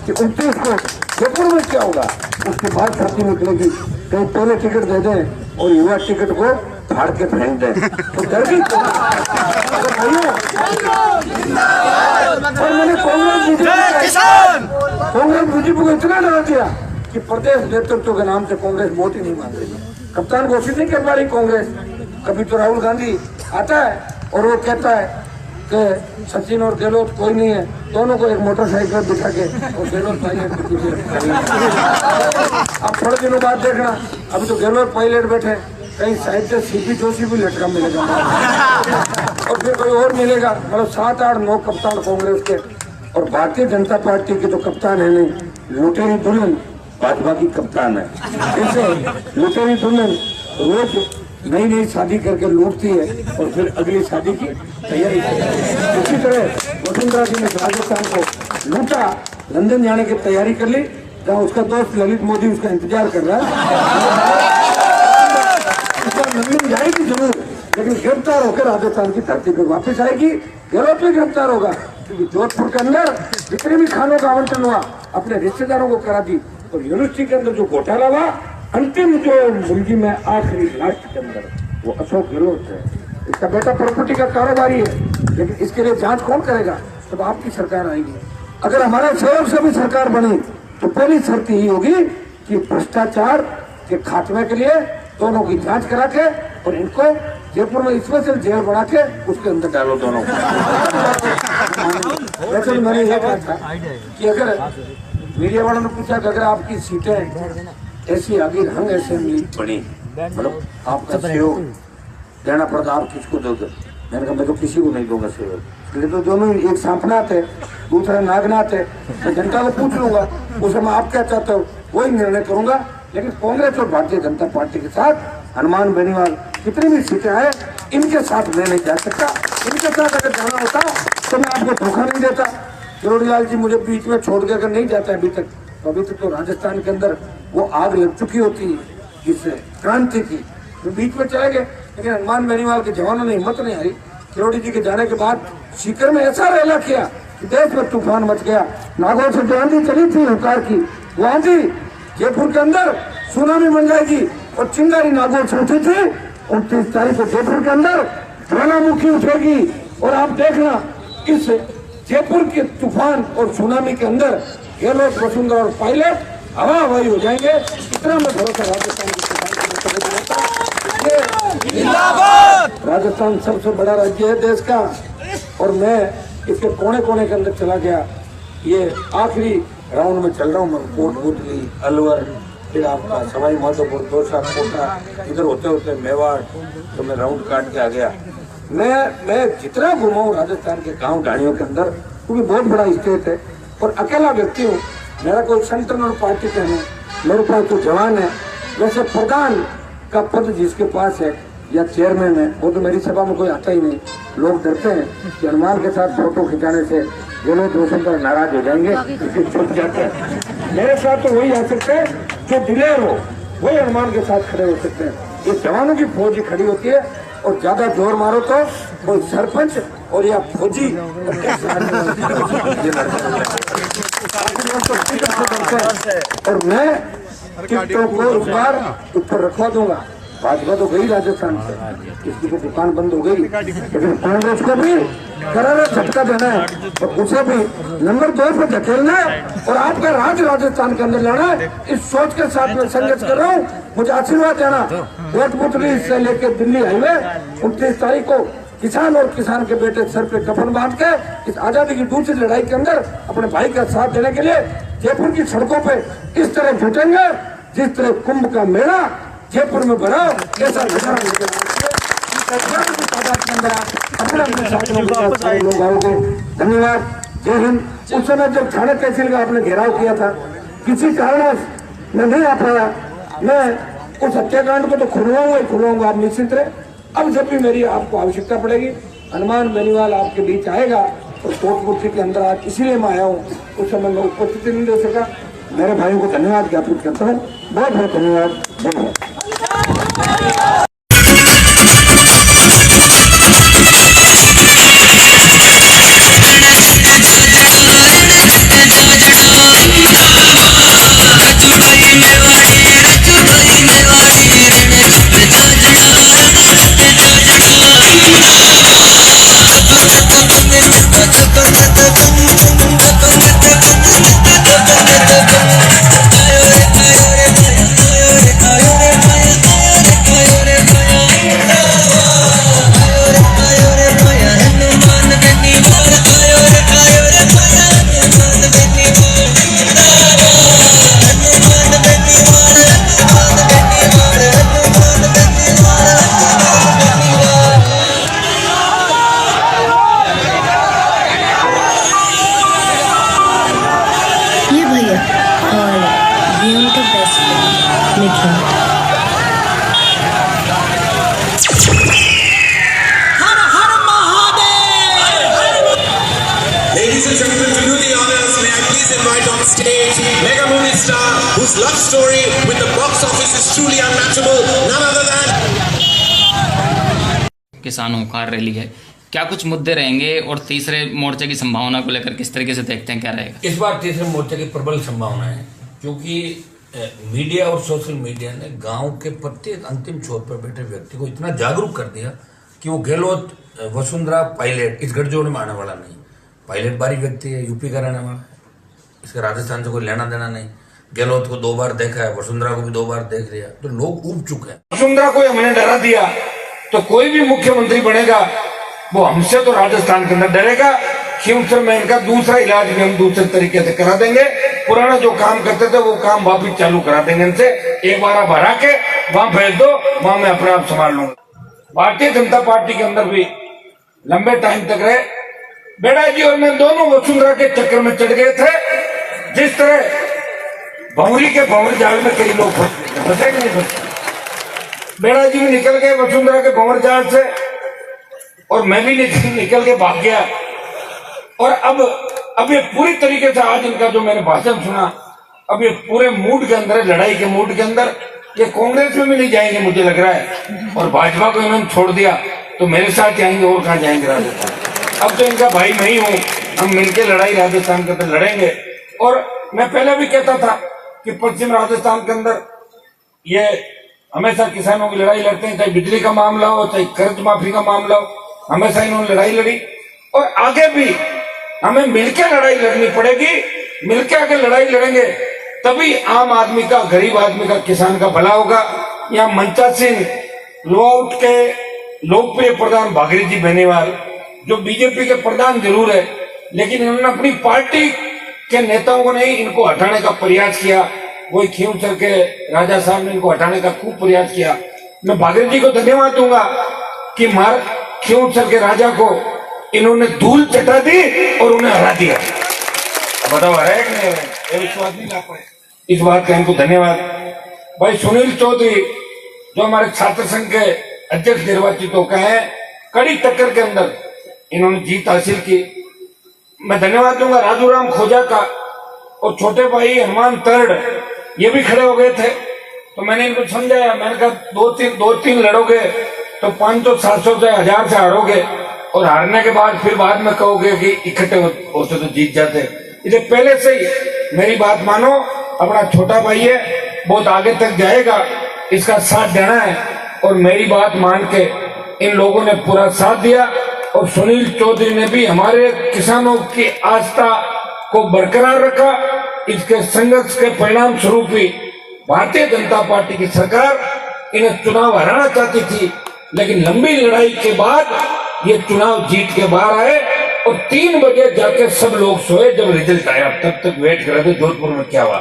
कि 29 को जयपुर में क्या होगा, उसके बाद छाती निकलेगी, कहीं पहले टिकट दे दें और युवा टिकट को फाड़ के फेंक दें, तो डर भी और मैंने कांग्रेस बीजेपी को इतना डरा दिया कि प्रदेश नेतृत्व के नाम से कांग्रेस वोट ही नहीं मांग रही, कप्तान घोषित नहीं कर पा रही कांग्रेस। कभी तो राहुल गांधी आता है और वो कहता है कि सचिन और गहलोत कोई नहीं है, दोनों को एक मोटरसाइकिल बिठा के और गहलोत पायलट के पीछे। अब थोड़े दिनों बाद देखना, अभी तो गहलोत पायलट बैठे, कहीं साइड से सीपी जोशी भी लटका मिलेगा और फिर कोई और मिलेगा। मतलब 7, 8, 9 कप्तान कांग्रेस के, और भारतीय जनता पार्टी के तो कप्तान है नहीं, लुटेरी दुल्हन भाजपा की कप्तान है। इसे लुटेरी दुल्हन रोज नई नई शादी करके लूटती है और फिर अगली शादी की तैयारी करती है। इसी तरह वसुंधरा जी ने राजस्थान को लूटा, लंदन जाने की तैयारी कर ली, जहाँ उसका दोस्त ललित मोदी उसका इंतजार कर रहा है। लंदन जाएगी जरूर, लेकिन गिरफ्तार होकर राजस्थान की धरती पर वापस आएगी। गहलोत में गिरफ्तार होगा, क्योंकि जोधपुर के अंदर जितने भी खानों का आवंटन हुआ अपने रिश्तेदारों को करा दी, और यूनिवर्सिटी के अंदर जो घोटाला हुआ, अंतिम जो मुलगी में आखिरी लास्ट के अंदर वो अशोक गहलोत है। इसका बेटा प्रॉपर्टी का कारोबारी है, लेकिन इसके लिए जांच कौन करेगा? तब आपकी सरकार आएगी। अगर हमारे सहयोग से भी सरकार बनी तो पहली शर्त यही होगी कि भ्रष्टाचार के खात्मे के लिए दोनों की जांच करा के और इनको जयपुर में स्पेशल जेल बना के उसके अंदर डालो दोनों को। वैसे तो मैंने ये कहा था कि अगर मीडिया वालों ने पूछा कि अगर आपकी सीटें ऐसी आगे हंग असेंबली बनी, मतलब आपका सहयोग देना पड़ता, आप किसको दोगे? मैंने कहा मैं तो किसी को नहीं दूंगा सहयोग, इसलिए तो दोनों एक सांपनाथ है, दूसरा नागनाथ है। मैं जनता को पूछ लूंगा, उस समय आप क्या चाहते हो वही निर्णय करूंगा। लेकिन कांग्रेस और भारतीय जनता पार्टी के साथ हनुमान बेनीवाल कितनी भी सीटें हैं, इनके साथ मैं नहीं जा सकता। इनके साथ अगर जाना होता तो मैं आपको धोखा नहीं देता। किरोड़ीलाल जी मुझे बीच में छोड़ के अगर नहीं जाता अभी तक, तो अभी तक तो राजस्थान के अंदर वो आग लग चुकी होती इस क्रांति की, तो बीच में चले गए। लेकिन हनुमान बेनीवाल के जवानों ने हिम्मत नहीं हारी। किरोड़ी जी के जाने के बाद सीकर में ऐसा रैला किया कि देश में तूफान मच गया। नागौर से जो आंधी चली थी हुंकार की, वो आंधी जयपुर के अंदर सुनामी बन जाएगी। और चिंगारी नागौर से उठी थी, 29 तारीख को जयपुर के अंदर ज्वालामुखी उठेगी। और आप देखना इस जयपुर के तूफान और सुनामी के अंदर गहलोत, वसुंधरा और पायलट हवा हवाई हो जाएंगे। इतना मैं भरोसा राजस्थान राजस्थान सबसे बड़ा राज्य है देश का, और मैं इसके कोने कोने के अंदर चला गया। ये आखिरी राउंड में चल रहा हूँ मैं, कोटपुतली, अलवर, फिर आपका सवाई माधोपुर, दौसा, कोटा, इधर होते होते मेवाड़, तो मैं राउंड काट के आ गया। मैं जितना घुमा हूँ राजस्थान के गांव ढाणियों के अंदर, क्योंकि बहुत बड़ा स्टेट है और अकेला व्यक्ति हूँ, मेरा कोई संगठन और पार्टी का नहीं, मेरे पास तो जवान है। वैसे प्रधान का पद जिसके पास है या चेयरमैन है, वो तो मेरी सभा में कोई आता ही नहीं। लोग डरते हैं कि हनुमान के साथ फोटो खिंचाने से गहलोत वसुंधरा नाराज हो जाएंगे, इसलिए छुप जाते हैं। मेरे साथ तो वही आ सकते हैं जो दिलेर हो, वही हनुमान के साथ खड़े हो सकते हैं। ये जवानों की फौज ही खड़ी होती है, और ज्यादा जोर मारो तो कोई सरपंच और या फौजी और मैं टिकटों को इस बार ऊपर रखवा दूंगा। भाजपा तो गई राजस्थान से, किसी की दुकान बंद हो गई, लेकिन कांग्रेस को भी करारा झटका देना है और उसे भी नंबर 2 पर धकेलना है और आपका राज राजस्थान के अंदर लड़ना है। इस सोच के साथ में संघर्ष कर रहा हूँ। मुझे आशीर्वाद देना। कोटपुतली से लेकर दिल्ली हाईवे 29 तारीख को किसान और किसान के बेटे सर पे कफन बांध के इस आजादी की दूसरी लड़ाई के अंदर अपने भाई का साथ देने के लिए जयपुर की सड़कों पे इस तरह जुटेंगे जिस तरह कुंभ का मेला जयपुर में भरा, ऐसा नजारा लोग आओगे। धन्यवाद, जय हिंद। उस समय जब थाना तहसील का आपने घेराव किया था, किसी कारणवश मैं नहीं आ पाया, मैं उस हत्याकांड को तो खुलवाऊंगा, आप निश्चित रहे। अब जब भी मेरी आपको आवश्यकता पड़ेगी, हनुमान बेनीवाल आपके बीच आएगा। और कोटपुतली के अंदर आज इसीलिए मैं आया हूँ, उस समय मैं उपस्थिति नहीं दे सका। मेरे भाइयों को धन्यवाद ज्ञापित करता हूँ, बहुत बहुत धन्यवाद। धन्यवाद। आपका best friend Nikhil. Ladies and gentlemen, to do the honors, may I please invite on stage mega movie star whose love story with the box office is truly unmatchable, none other than किसानों का rally है, क्या कुछ मुद्दे रहेंगे और तीसरे मोर्चे की संभावना को लेकर किस तरीके से देखते हैं, क्या रहेगा? इस बार तीसरे मोर्चे की प्रबल संभावना है, क्योंकि मीडिया और सोशल मीडिया ने गांव के प्रत्येक अंतिम छोर पर बैठे व्यक्ति को इतना जागरूक कर दिया कि वो गहलोत वसुंधरा पायलट इस गठजोड़ में आने वाला नहीं। पायलट बारी व्यक्ति है, यूपी का रहने वाला है, इसका राजस्थान से कोई लेना देना नहीं। गहलोत को 2 बार देखा है, वसुंधरा को भी 2 बार देख लिया, तो लोग उब चुके हैं। वसुंधरा को हमने डरा दिया तो कोई भी मुख्यमंत्री बनेगा वो हमसे तो राजस्थान के अंदर डरेगा। खींवसर में इनका दूसरा इलाज भी हम दूसरे तरीके से करा देंगे। पुराना जो काम करते थे वो काम वापिस चालू करा देंगे इनसे। एक बार भरा के वहां भेज दो, वहां मैं अपने आप संभाल लूंगा। भारतीय जनता पार्टी के अंदर भी लंबे टाइम तक रहे बेड़ा जी और मैं दोनों वसुंधरा के चक्कर में चढ़ गए थे। जिस तरह भंवरी के भंवर जाल में कई लोग फंसे नहीं फंसे, बेड़ा जी भी निकल गए वसुंधरा के भंवर जाल से और मैं भी निकल के भाग गया। और अब ये पूरी तरीके से आज इनका जो मैंने भाषण सुना, अब ये पूरे मूड के अंदर है, लड़ाई के मूड के अंदर। ये कांग्रेस में भी नहीं जाएंगे मुझे लग रहा है, और भाजपा को इन्होंने छोड़ दिया तो मेरे साथ जाएंगे और कहाँ जाएंगे राजस्थान। अब तो इनका भाई मैं ही हूँ, हम मिलकर लड़ाई राजस्थान के अंदर लड़ेंगे। और मैं पहले भी कहता था कि पश्चिम राजस्थान के अंदर ये हमेशा किसानों की लड़ाई लड़ते हैं, चाहे बिजली का मामला हो, चाहे कर्ज माफी का मामला हो, हमेशा इन्होंने लड़ाई लड़ी। और आगे भी हमें मिलकर लड़ाई लड़नी पड़ेगी। मिलकर अगर लड़ाई लड़ेंगे तभी आम आदमी का, गरीब आदमी का, किसान का भला होगा। यहाँ मंचा सिंह लोआउट के लोकप्रिय प्रधान भागीरथ जी बेनीवाल जो बीजेपी के प्रधान जरूर है, लेकिन इन्होंने अपनी पार्टी के नेताओं को नहीं, इनको हटाने का प्रयास किया। वही खींवसर के राजा साहब ने इनको हटाने का खूब प्रयास किया। मैं भागीरथ जी को धन्यवाद दूंगा कि खींवसर के राजा को इन्होंने धूल चटा दी और उन्हें हरा दिया। बताओ है कि नहीं है? ये विश्वास नहीं ला पाए, इस बात का इनको धन्यवाद। भाई सुनील चौधरी जो हमारे छात्र संघ के अध्यक्ष निर्वाचित होकर हैं, कड़ी टक्कर के अंदर इन्होंने जीत हासिल की, मैं धन्यवाद दूंगा। राजू राम खोजा का और छोटे भाई हनुमान तरड़ ये भी खड़े हो गए थे, तो मैंने इनको समझाया। मैंने कहा दो तीन लड़ोगे तो 500 700 से 1000 से हारोगे, और हारने के बाद फिर बाद में कहोगे कि इकट्ठे होते तो जीत जाते। इसलिए पहले से ही मेरी बात मानो, अपना छोटा भाई है, बहुत आगे तक जाएगा, इसका साथ देना है। और मेरी बात मान के इन लोगों ने पूरा साथ दिया, और सुनील चौधरी ने भी हमारे किसानों की आस्था को बरकरार रखा। इसके संघर्ष के परिणाम स्वरूप ही भारतीय जनता पार्टी की सरकार इन्हें चुनाव हराना चाहती थी, लेकिन लंबी लड़ाई के बाद ये चुनाव जीत के बाहर आए। और 3 बजे जाके सब लोग सोए जब रिजल्ट आया, तब तक वेट कर रहे थे जोधपुर में क्या हुआ।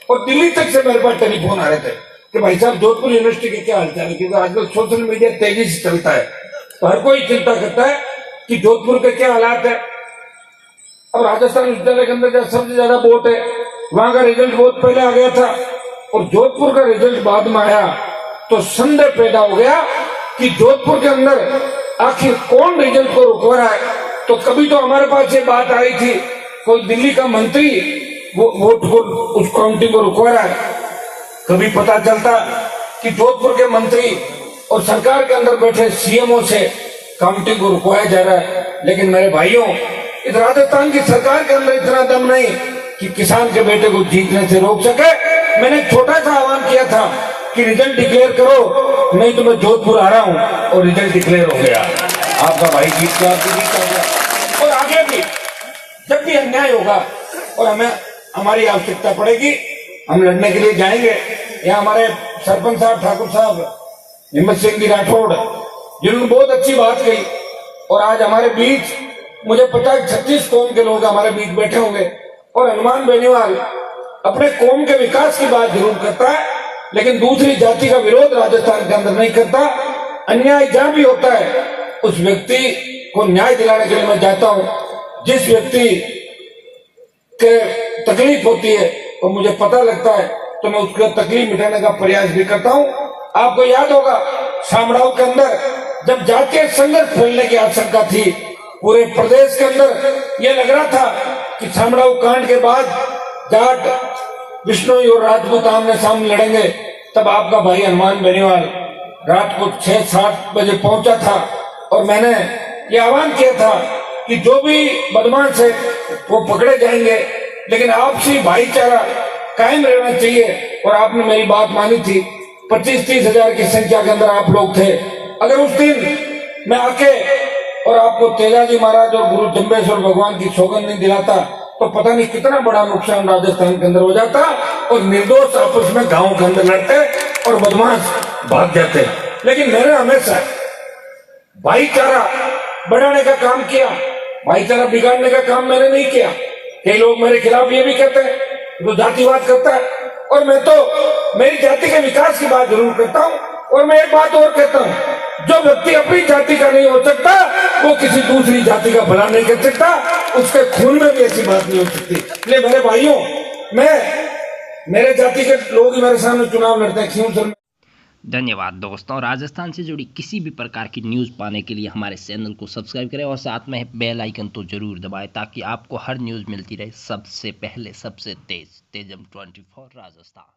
और दिल्ली तक से मेरे पास टेलीफोन आ रहे थे कि भाई साहब जोधपुर यूनिवर्सिटी के क्या हालचाल है, क्योंकि आजकल सोशल मीडिया तेजी से चलता है, तो हर कोई चिंता करता है कि जोधपुर के क्या हालात है। अब राजस्थान विश्वविद्यालय के अंदर सबसे ज्यादा वोट है, वहां का रिजल्ट बहुत पहले आ गया था, और जोधपुर का रिजल्ट बाद में आया, तो संदेह पैदा हो गया कि जोधपुर के अंदर आखिर कौन रिजल्ट को रुकवा रहा है। तो कभी तो हमारे पास ये बात आई थी, कोई दिल्ली का मंत्री वो वोट को, उस काउंटिंग को रुकवा रहा है। कभी पता चलता कि जोधपुर के मंत्री और सरकार के अंदर बैठे सीएमओ से काउंटिंग को रुकवाया जा रहा है। लेकिन मेरे भाइयों, इस राजस्थान की सरकार के अंदर इतना दम नहीं कि किसान के बेटे को जीतने से रोक सके। मैंने छोटा सा आह्वान किया था कि रिजल्ट डिक्लेयर करो, नहीं तो मैं जोधपुर आ रहा हूं, और रिजल्ट डिक्लेयर हो गया। आपका भाई जीत गया, आपकी जीत हो गया। और आगे भी जब भी अन्याय होगा और हमें हमारी आवश्यकता पड़ेगी, हम लड़ने के लिए जाएंगे। यहाँ हमारे सरपंच साहब, ठाकुर साहब, हिम्मत सिंह जी राठौड़, जिन्होंने बहुत अच्छी बात कही, और आज हमारे बीच मुझे पता है 36 कौम के लोग हमारे बीच बैठे होंगे। और हनुमान बेनीवाल अपने कौम के विकास की बात जरूर करता है, लेकिन दूसरी जाति का विरोध राजस्थान के अंदर नहीं करता। अन्याय जहां भी होता है उस व्यक्ति को न्याय दिलाने के लिए मैं जाता हूं। जिस व्यक्ति के तकलीफ होती है तो मुझे पता लगता है तो मैं उसको तकलीफ मिटाने का प्रयास भी करता हूँ। आपको याद होगा शामड़ाऊ के अंदर जब जातीय संघर्ष फैलने की आशंका थी पूरे प्रदेश के अंदर, यह लग रहा था कि शामड़ाऊ कांड के बाद जाट बिश्नोई और राजपूत आमने सामने लड़ेंगे, तब आपका भाई हनुमान बेनीवाल रात को 6-7 बजे पहुंचा था और मैंने ये आह्वान किया था कि जो भी बदमाश है वो पकड़े जाएंगे, लेकिन आपसी भाईचारा कायम रहना चाहिए। और आपने मेरी बात मानी थी। 25-30 हजार की संख्या के अंदर आप लोग थे। अगर उस दिन मैं आके और आपको तेजाजी महाराज और गुरु जम्बेश्वर भगवान की सौगंध नहीं दिलाता तो पता नहीं कितना बड़ा नुकसान राजस्थान के अंदर हो जाता और निर्दोष आपस में गांव के अंदर लड़ते और बदमाश भाग जाते। लेकिन मैंने हमेशा भाईचारा बढ़ाने का काम किया, भाईचारा बिगाड़ने का काम मैंने नहीं किया। कई लोग मेरे खिलाफ ये भी कहते हैं तो जातिवाद करता है, और मैं तो मेरी जाति के विकास की बात जरूर करता हूँ। और मैं एक बात और कहता हूँ, जो व्यक्ति अपनी जाति का नहीं हो सकता वो किसी दूसरी जाति का भला नहीं कर सकता, उसके खून में भी ऐसी बात नहीं हो सकती। इसलिए मेरे भाइयों, मेरे जाति के लोग ही मेरे सामने चुनाव लड़ते हैं, क्यों सर? धन्यवाद दोस्तों। राजस्थान से जुड़ी किसी भी प्रकार की न्यूज़ पाने के लिए हमारे चैनल को सब्सक्राइब करें और साथ में बेल आइकन तो जरूर दबाएं ताकि आपको हर न्यूज़ मिलती रहे सबसे पहले, सबसे तेज। तेजम 24 राजस्थान।